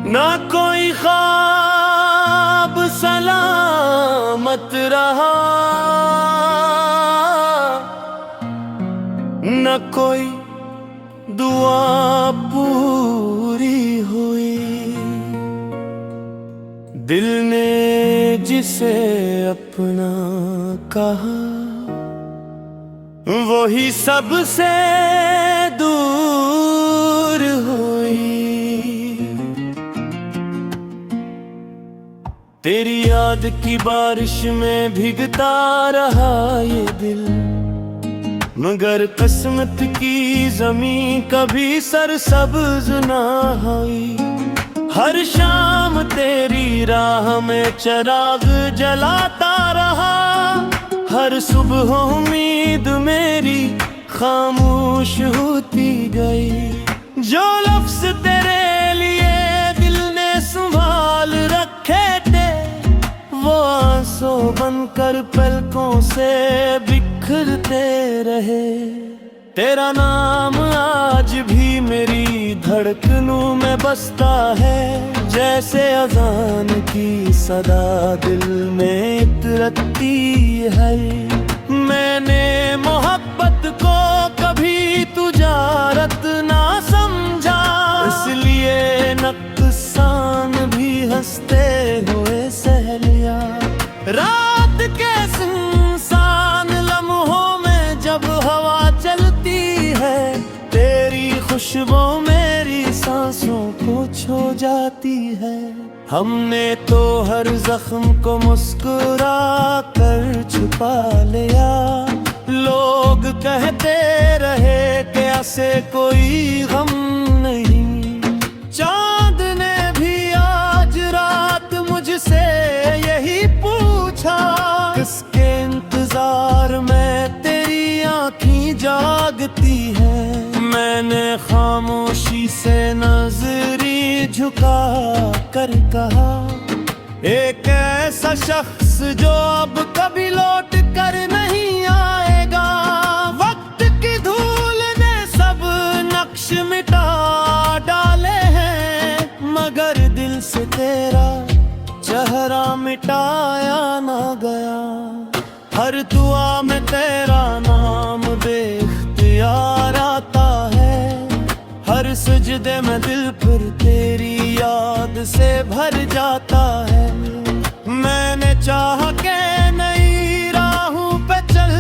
ना कोई ख्वाब सलामत रहा, न कोई दुआ पूरी हुई। दिल ने जिसे अपना कहा, वही सबसे दूर हुई। तेरी याद की बारिश में भीगता रहा ये दिल, मगर किस्मत की ज़मीं कभी सरसब्ज़ ना हुई। हर शाम तेरी राह में चिराग जलाता रहा, हर सुबह उम्मीद मेरी खामोश होती गई। जो लफ्ज़ तेरे लिए दिल ने संभाल रखे थे, वो आंसू बनकर पलकों से बिखरते रहे। तेरा नाम आज भी मेरी धड़कनों में बसता है, जैसे अज़ान की सदा दिल में इतरती है। मैंने मोहब्बत को कभी तुजारत ना समझा, इसलिए नुकसान भी हंसते हुए सह लिया। रात के सुनसान लम्हों में जब हवा चलती है, तेरी खुशबू मेरी सांसों को छू जाती है। हमने तो हर जख्म को मुस्कुरा कर छुपा लिया। लोग कहते रहे कि ऐसे कोई गम नहीं। चांद ने भी आज रात मुझसे यही पूछा, किसके इंतजार में तेरी आँखें जागती है। मैंने खामोशी से नजरी झुका कर कहा, एक ऐसा शख्स जो अब कभी लौट कर नहीं आएगा। वक्त की धूल ने सब नक्श मिटा डाले हैं, मगर दिल से तेरा चेहरा मिटाया ना गया। हर दुआ में तेरा नाम बेख्तियार आता है, हर सजदे में दिल पर तेरी याद से भर जाता है। मैंने चाह के नई राहों पे चल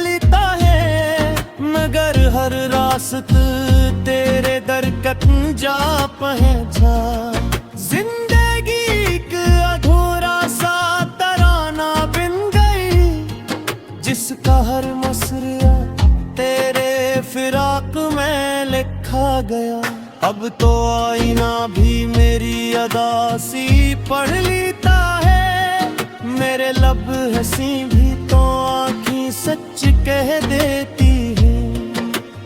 लेता है, मगर हर रास्त तेरे दर तक जा पहुंचा। जिंदगी एक अधूरा सा तराना बिन गई, जिसका हर मसरिया तेरे फिराक में लिखा गया। अब तो आईना भी मेरी अदासी पढ़ लेता है, मेरे लब हंसी भी तो आँखें सच कह देती है।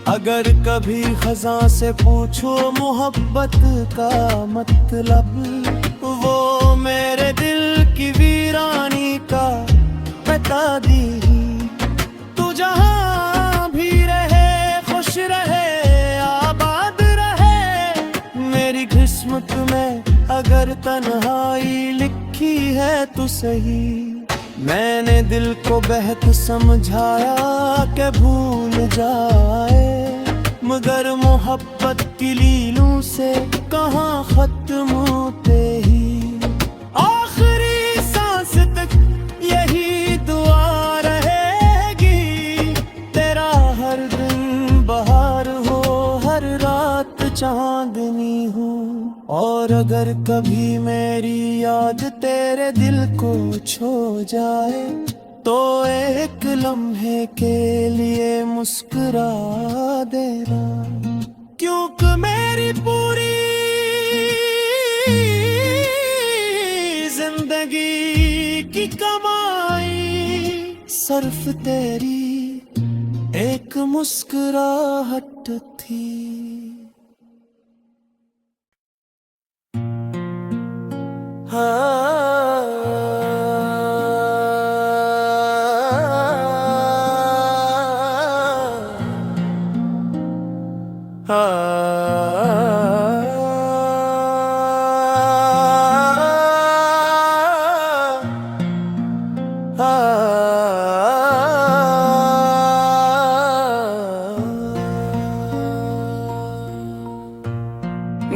अगर कभी खजा से पूछो मोहब्बत का मतलब, वो मेरे दिल की वीरानी का बता दी। तू जहाँ भी रहे खुश रहे आबाद रहे, मेरी किस्मत में अगर तन्हाई लिखी है तो सही। मैंने दिल को बेहद समझाया कि भूल जाए, मगर मोहब्बत की लीलों से कहाँ खत्म होते ही। आखिरी सांस तक यही दुआ रहेगी, तेरा हर दिन बहार हो, हर रात चांदनी हो। और अगर कभी मेरी याद तेरे दिल को छू जाए, तो एक लम्हे के लिए मुस्कुरा देना, क्योंकि मेरी पूरी जिंदगी जिंदगी की कमाई सिर्फ तेरी एक मुस्कुराहट थी।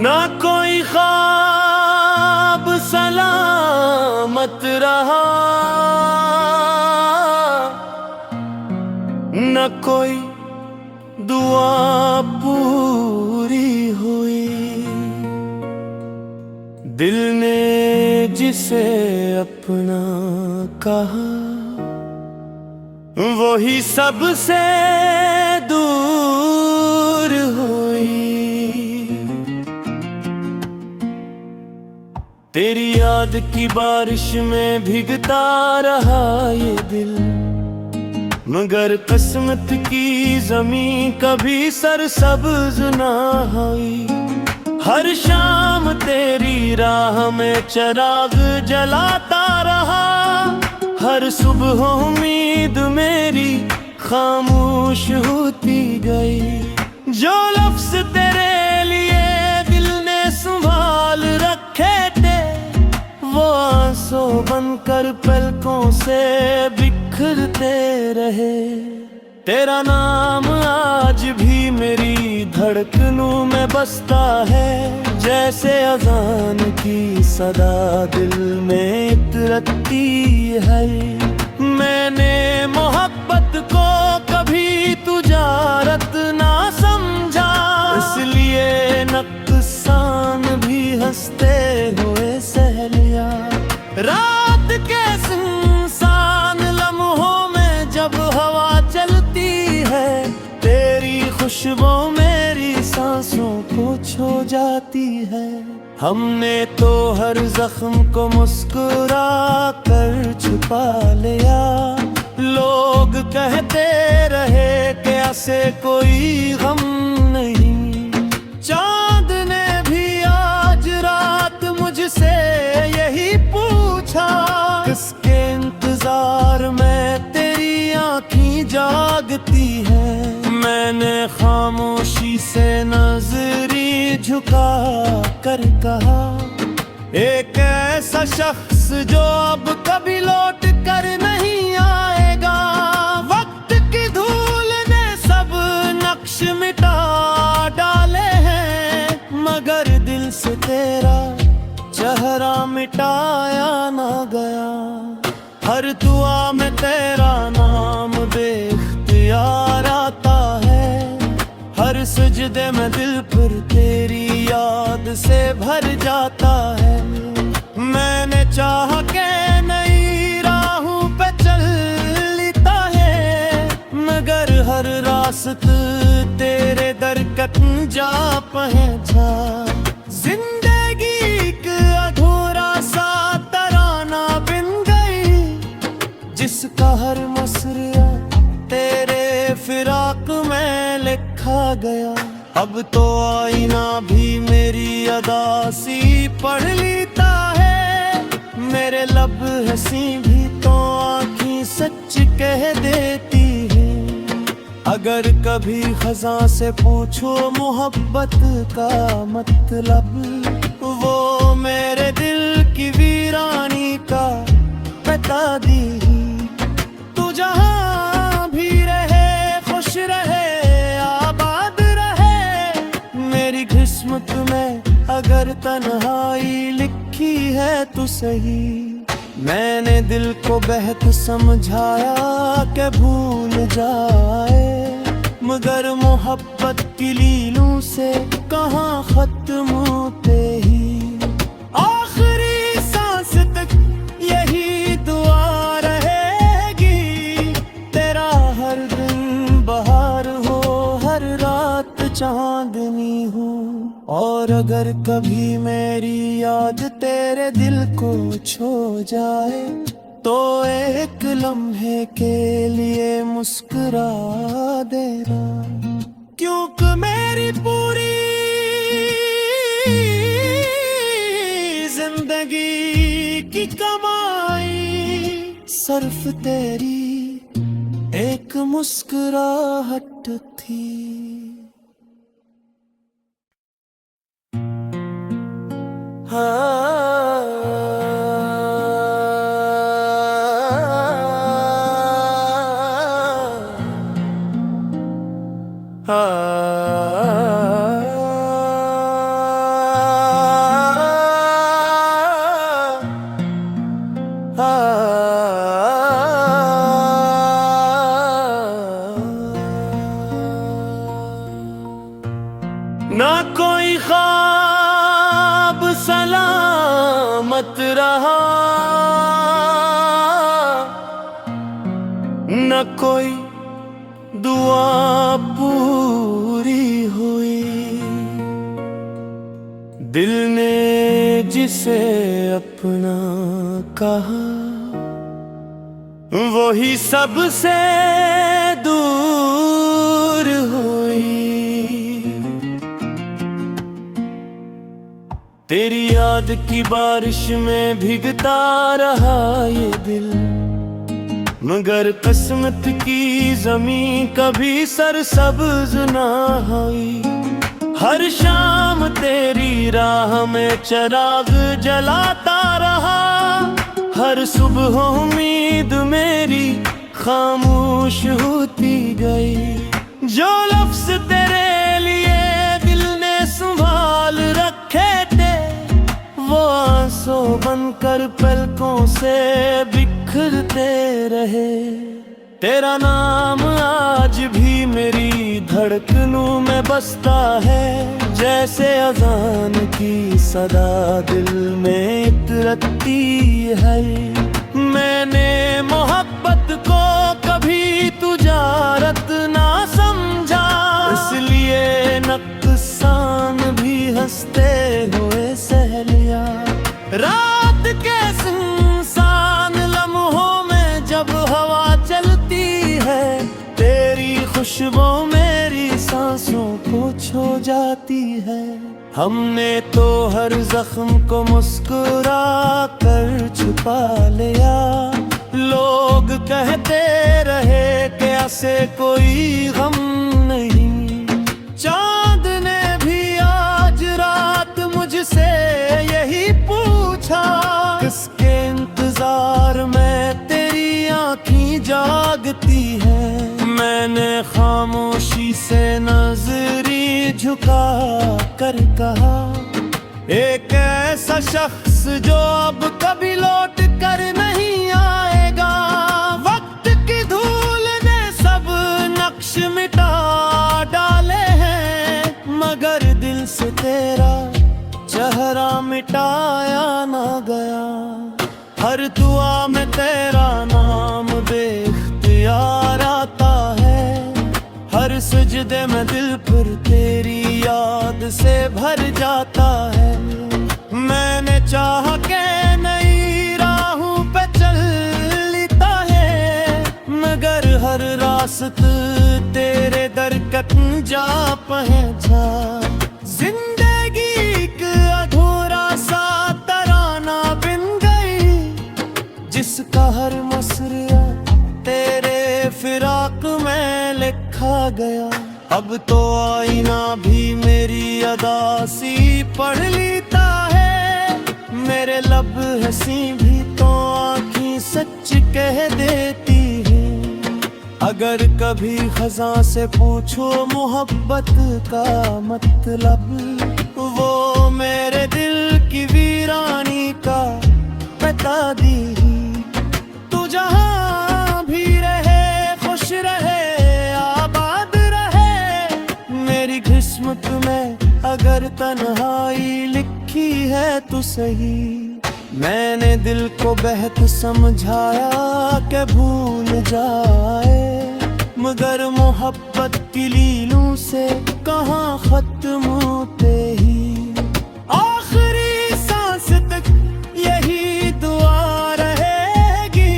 ना कोई ख्वाब सलामत रहा, न कोई दुआ पूरी हुई। दिल ने जिसे अपना कहा वही सबसे दूर हुई। तेरी याद की बारिश में भीगता रहा ये दिल, मगर किस्मत की ज़मीं कभी सरसब्ज़ ना हुई। हर शाम तेरी राह में चिराग जलाता रहा, हर सुबह उम्मीद मेरी खामोश होती गई। जो लफ्ज़ तेरे लिए दिल ने संभाल रखे थे, वो आंसू बनकर पलकों से बिखरते रहे। तेरा नाम आज भी मेरी धड़कनों में बसता है, जैसे अज़ान की सदा दिल में इतरती है। मैंने मोहब्बत को कभी तुजारत ना समझा, इसलिए नुकसान भी हंसते हुए सह लिया। रात के सुनसान लम्हों में जब हवा चलती है, तेरी खुशबू मेरी सांसों को छू जाती है। हमने तो हर जख्म को मुस्कुरा कर छुपा लिया। लोग कहते रहे कि ऐसे कोई गम नहीं। चांद ने भी आज रात मुझसे यही पूछा, किसके इंतजार में तेरी आँखें जागती है। मैंने खामोशी से नजरी झुका कर कहा, एक ऐसा शख्स जो अब कभी लौट कर नहीं आएगा। वक्त की धूल ने सब नक्श मिटा डाले हैं, मगर दिल से तेरा चेहरा मिटाया ना गया। हर दुआ में तेरा नाम बेख्तियार आता है, हर सजदे में दिल पर तेरी याद से भर जाता है। मैंने चाह के नई राहों पे चल लेता है, मगर हर रास्ता तेरे दरकत जा पहुंचा। जिंदगी एक अधूरा सा तराना बिन गई, जिसका हर मसरिया तेरे फिराक में लिखा गया। अब तो आईना भी मेरी अदासी पढ़ लेता है, मेरे लब हंसी भी तो आँखें सच कह देती है। अगर कभी खजा से पूछो मोहब्बत का मतलब, वो मेरे दिल की वीरानी का बता दी। तू जहाँ भी रहे खुश रहे आबाद रहे, मेरी किस्मत में अगर तन्हाई लिखी है तो सही। मैंने दिल को बेहद समझाया कि भूल जाए, मगर मोहब्बत की लीलों से कहाँ खत्म होते ही। आखिरी सांस तक यही दुआ रहेगी, तेरा हर दिन बहार हो, हर रात चांदनी हो। और अगर कभी मेरी याद तेरे दिल को छू जाए, तो एक लम्हे के लिए मुस्कुरा देना, क्योंकि मेरी पूरी जिंदगी की कमाई सिर्फ तेरी एक मुस्कुराहट थी। ना कोई ख्वाब सलामत रहा, न कोई दुआ पूरी हुई। दिल ने जिसे अपना कहा वही सबसे दूर हुई। तेरी याद की बारिश में भीगता रहा ये दिल, मगर किस्मत की ज़मीं कभी सरसब्ज़ ना हुई। हर शाम तेरी राह में चिराग जलाता रहा, हर सुबह उम्मीद मेरी खामोश होती गई। जो लफ्ज़ तेरे लिए दिल ने संभाल रखे थे, वो आंसू बनकर पलकों से बिखरते रहे। तेरा नाम आज भी मेरी धड़कनों में बसता है, जैसे अज़ान की सदा दिल में इतरती है। मैंने मोहब्बत को कभी तुजारत ना समझा, इसलिए नुकसान भी हंसते हुए सह लिया। रात के सुनसान लम्हों में जब हवा चलती है, तेरी खुशबू मेरी सांसों को छू जाती है। हमने तो हर जख्म को मुस्कुरा कर छुपा लिया। लोग कहते रहे कि ऐसे कोई गम नहीं। चांद ने भी आज रात मुझसे यही पूछा, किसके इंतजार में तेरी आँखें जागती है। मैंने खामोशी से नजरी झुका कर कहा, एक ऐसा शख्स जो अब कभी लौट कर नहीं आएगा। वक्त की धूल ने सब नक्श मिटा डाले हैं, मगर दिल से तेरा चेहरा मिटाया ना गया। हर दुआ में तेरा नाम बेख्तियार आता है, हर सजदे में दिल पर तेरी याद से भर जाता है। मैंने चाह के नई राहों पे चल लेता है, मगर हर रास्त तेरे दरकत जा पहुंचा। जिंदगी एक अधूरा सा तराना बिन गई, जिसका हर मसरिया तेरे फिराक में लिखा गया। अब तो आईना भी मेरी अदासी पढ़ लेता है, मेरे लब हंसी भी तो आँखें सच कह देती हैं। अगर कभी खजा से पूछो मोहब्बत का मतलब, वो मेरे दिल की वीरानी का बता दी। तू जहाँ भी रहे खुश रहे आबाद रहे, मेरी किस्मत में अगर तन्हाई लिखी है तो सही। मैंने दिल को बेहद समझाया कि भूल जाए, मगर मोहब्बत की लीलों से कहाँ खत्म होते ही। आखिरी सांस तक यही दुआ रहेगी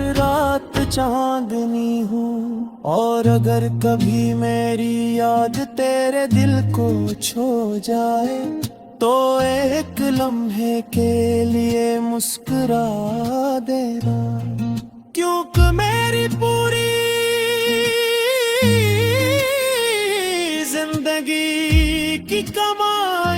हर रात चांदनी हूँ। और अगर कभी मेरी याद तेरे दिल को छू जाए तो एक लम्हे के लिए मुस्कुरा देना, क्योंकि मेरी पूरी जिंदगी की कमाल